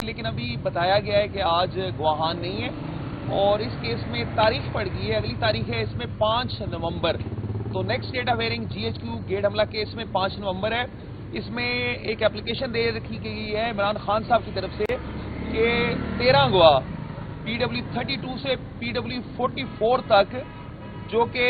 لیکن ابھی بتایا گیا ہے کہ آج گواہان نہیں ہے اور اس کیس میں تاریخ پڑ گئی ہے. اگلی تاریخ ہے اس میں 5 نومبر. تو next date of hearing GHQ gate حملہ کیس میں 5 نومبر ہے. اس میں ایک اپلیکیشن دے رکھی گئی ہے عمران خان صاحب کی طرف سے کہ 13 گواہ PW32 سے PW44 تک جو کہ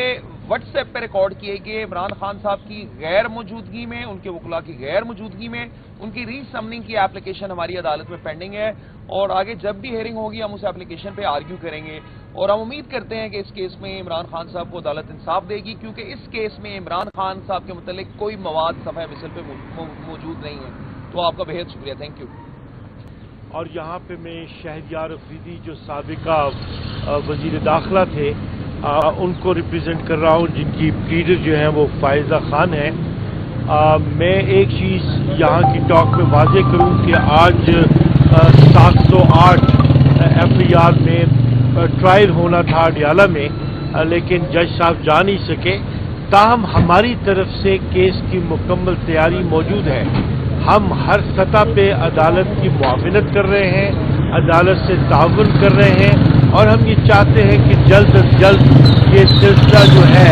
واٹس ایپ پہ ریکارڈ کیے گئے عمران خان صاحب کی غیر موجودگی میں، ان کے وکلاء کی غیر موجودگی میں، ان کی ری سمننگ کی اپلیکیشن ہماری عدالت میں پینڈنگ ہے اور آگے جب بھی ہیئرنگ ہوگی ہم اس اپلیکیشن پہ آرگیو کریں گے اور ہم امید کرتے ہیں کہ اس کیس میں عمران خان صاحب کو عدالت انصاف دے گی کیونکہ اس کیس میں عمران خان صاحب کے متعلق کوئی مواد صفحہ مثل پہ موجود نہیں ہے. تو آپ کا بہت شکریہ. Thank you. اور یہاں پہ میں شہریار افریدی جو سابقہ وزیر داخلہ تھے ان کو ریپریزنٹ کر رہا ہوں جن کی لیڈر جو ہیں وہ فائزہ خان ہیں. میں ایک چیز یہاں کی ٹاک میں واضح کروں کہ آج 708 FIR میں ٹرائل ہونا تھا اڈیالہ میں لیکن جج صاحب جا نہیں سکے. تاہم ہماری طرف سے کیس کی مکمل تیاری موجود ہے. ہم ہر سطح پہ عدالت کی معاونت کر رہے ہیں، عدالت سے تعاون کر رہے ہیں اور ہم یہ چاہتے ہیں کہ جلد از جلد یہ سلسلہ جو ہے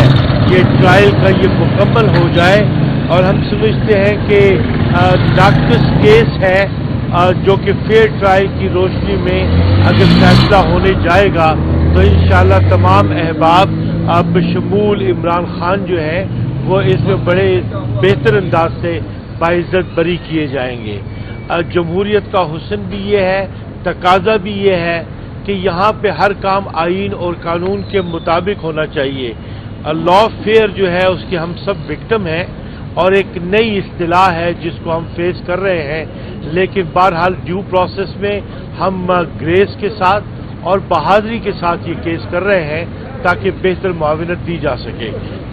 یہ ٹرائل کا یہ مکمل ہو جائے. اور ہم سمجھتے ہیں کہ ناقص کیس ہے جو کہ فیئر ٹرائل کی روشنی میں اگر فیصلہ ہونے جائے گا تو انشاءاللہ تمام احباب بشمول عمران خان جو ہے وہ اس میں بڑے بہتر انداز سے باعزت بری کیے جائیں گے. جمہوریت کا حسن بھی یہ ہے، تقاضا بھی یہ ہے کہ یہاں پہ ہر کام آئین اور قانون کے مطابق ہونا چاہیے. لا فیئر جو ہے اس کے ہم سب وکٹم ہیں اور ایک نئی اصطلاح ہے جس کو ہم فیس کر رہے ہیں لیکن بہرحال ڈیو پروسیس میں ہم گریس کے ساتھ اور بہادری کے ساتھ یہ کیس کر رہے ہیں تاکہ بہتر معاونت دی جا سکے.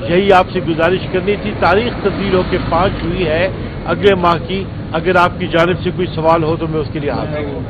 یہی آپ سے گزارش کرنی تھی. تاریخ تبدیل ہو کے 5 ہوئی ہے اگلے ماہ کی. اگر آپ کی جانب سے کوئی سوال ہو تو میں اس کے لیے حاضر ہوں.